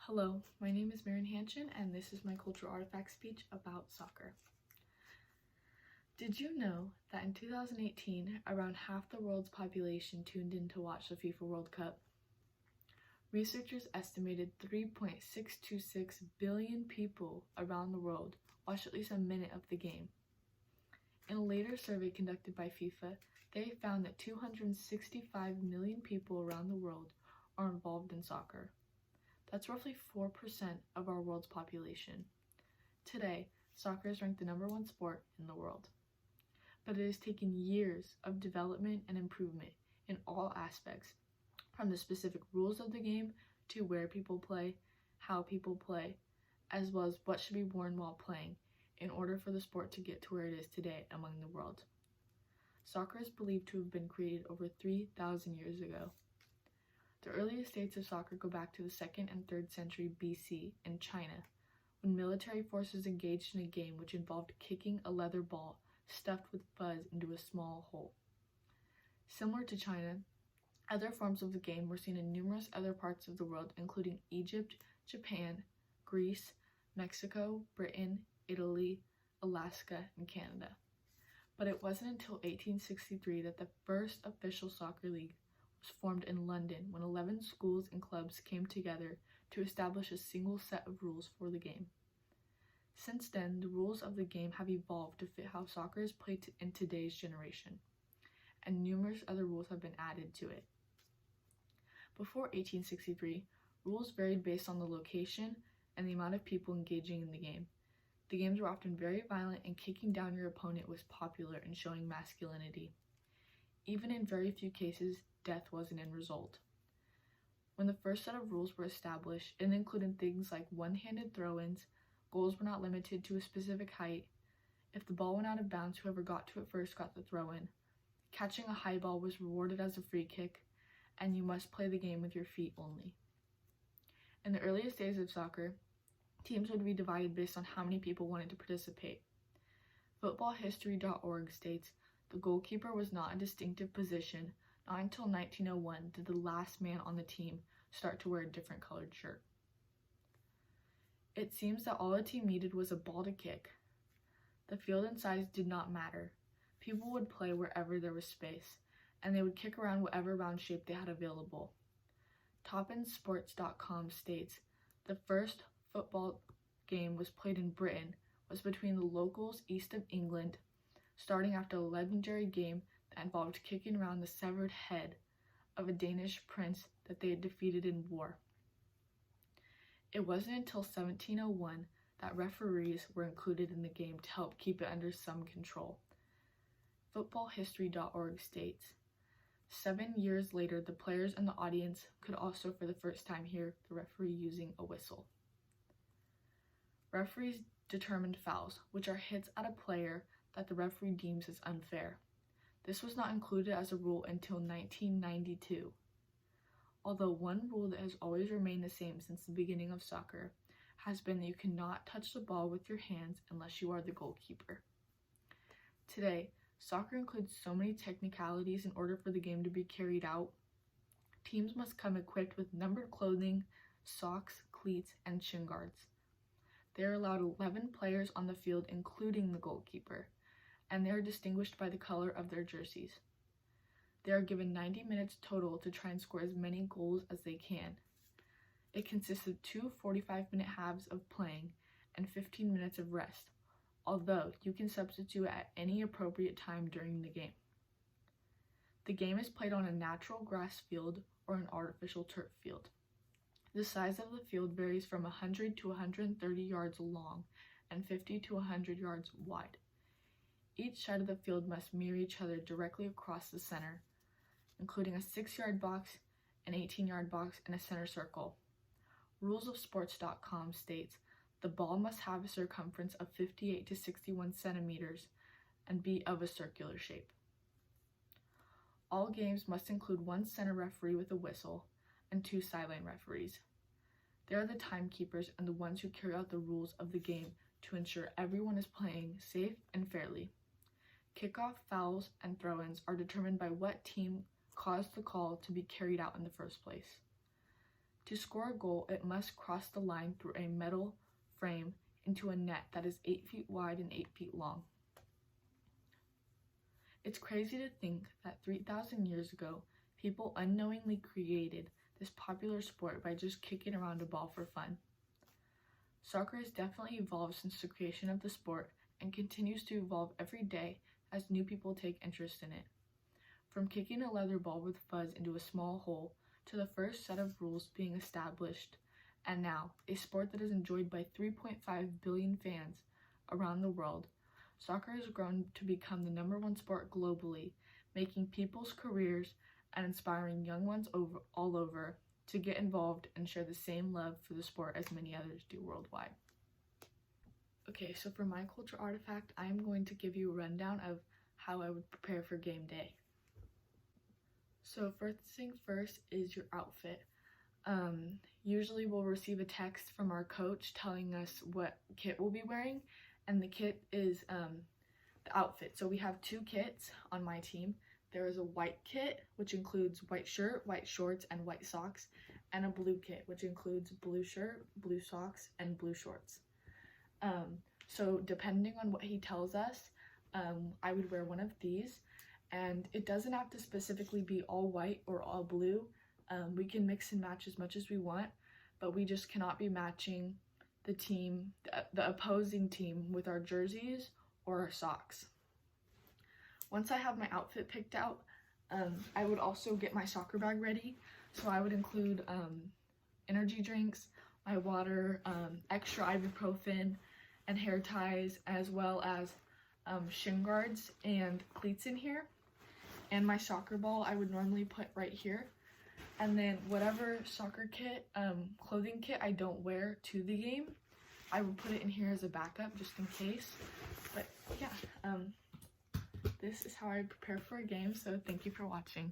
Hello, my name is Marin Hanchin, and this is my cultural artifact speech about soccer. Did you know that in 2018, around half the world's population tuned in to watch the FIFA World Cup? Researchers estimated 3.626 billion people around the world watched at least a minute of the game. In a later survey conducted by FIFA, they found that 265 million people around the world are involved in soccer. That's roughly 4% of our world's population. Today, soccer is ranked the #1 sport in the world. But it has taken years of development and improvement in all aspects, from the specific rules of the game to where people play, how people play, as well as what should be worn while playing in order for the sport to get to where it is today among the world. Soccer is believed to have been created over 3,000 years ago. The earliest dates of soccer go back to the 2nd and 3rd century BC in China, when military forces engaged in a game which involved kicking a leather ball stuffed with fuzz into a small hole. Similar to China, other forms of the game were seen in numerous other parts of the world, including Egypt, Japan, Greece, Mexico, Britain, Italy, Alaska, and Canada. But it wasn't until 1863 that the first official soccer league was formed in London, when 11 schools and clubs came together to establish a single set of rules for the game. Since then, the rules of the game have evolved to fit how soccer is played in today's generation, and numerous other rules have been added to it. Before 1863, rules varied based on the location and the amount of people engaging in the game. The games were often very violent, and kicking down your opponent was popular in showing masculinity. Even in very few cases, death was an end result. When the first set of rules were established, it included things like one-handed throw-ins, goals were not limited to a specific height, if the ball went out of bounds, whoever got to it first got the throw-in, catching a high ball was rewarded as a free kick, and you must play the game with your feet only. In the earliest days of soccer, teams would be divided based on how many people wanted to participate. Footballhistory.org states, the goalkeeper was not a distinctive position. Not until 1901 did the last man on the team start to wear a different colored shirt. It seems that all a team needed was a ball to kick. The field and size did not matter. People would play wherever there was space, and they would kick around whatever round shape they had available. TopInSports.com states, the first football game was played in Britain was between the locals east of England, starting after a legendary game that involved kicking around the severed head of a Danish prince that they had defeated in war. It wasn't until 1701 that referees were included in the game to help keep it under some control. Footballhistory.org states, 7 years later, the players and the audience could also for the first time hear the referee using a whistle. Referees determined fouls, which are hits at a player that the referee deems as unfair. This was not included as a rule until 1992. Although one rule that has always remained the same since the beginning of soccer has been that you cannot touch the ball with your hands unless you are the goalkeeper. Today, soccer includes so many technicalities in order for the game to be carried out. Teams must come equipped with numbered clothing, socks, cleats, and shin guards. They are allowed 11 players on the field, including the goalkeeper, and they are distinguished by the color of their jerseys. They are given 90 minutes total to try and score as many goals as they can. It consists of 2 45-minute halves of playing and 15 minutes of rest, although you can substitute at any appropriate time during the game. The game is played on a natural grass field or an artificial turf field. The size of the field varies from 100 to 130 yards long and 50 to 100 yards wide. Each side of the field must mirror each other directly across the center, including a 6-yard box, an 18-yard box, and a center circle. Rulesofsports.com states, the ball must have a circumference of 58 to 61 centimeters and be of a circular shape. All games must include 1 center referee with a whistle and 2 sideline referees. They are the timekeepers and the ones who carry out the rules of the game to ensure everyone is playing safe and fairly. Kickoff, fouls, and throw-ins are determined by what team caused the call to be carried out in the first place. To score a goal, it must cross the line through a metal frame into a net that is 8 feet wide and 8 feet long. It's crazy to think that 3,000 years ago, people unknowingly created this popular sport by just kicking around a ball for fun. Soccer has definitely evolved since the creation of the sport and continues to evolve every day as new people take interest in it. From kicking a leather ball with fuzz into a small hole to the first set of rules being established, and now a sport that is enjoyed by 3.5 billion fans around the world, soccer has grown to become the #1 sport globally, making people's careers and inspiring young ones all over to get involved and share the same love for the sport as many others do worldwide. Okay, so for my culture artifact, I'm going to give you a rundown of how I would prepare for game day. So first thing first is your outfit. Usually we'll receive a text from our coach telling us what kit we'll be wearing, and the kit is the outfit. So we have 2 kits on my team. There is a white kit, which includes white shirt, white shorts, and white socks, and a blue kit, which includes blue shirt, blue socks, and blue shorts. So depending on what he tells us, I would wear one of these, and it doesn't have to specifically be all white or all blue. We can mix and match as much as we want, but we just cannot be matching the opposing team with our jerseys or our socks. Once I have my outfit picked out, I would also get my soccer bag ready. So I would include energy drinks, my water, extra ibuprofen, and hair ties, as well as shin guards and cleats in here. And my soccer ball I would normally put right here. And then whatever soccer kit, clothing kit I don't wear to the game, I would put it in here as a backup just in case. But yeah, this is how I prepare for a game, so thank you for watching.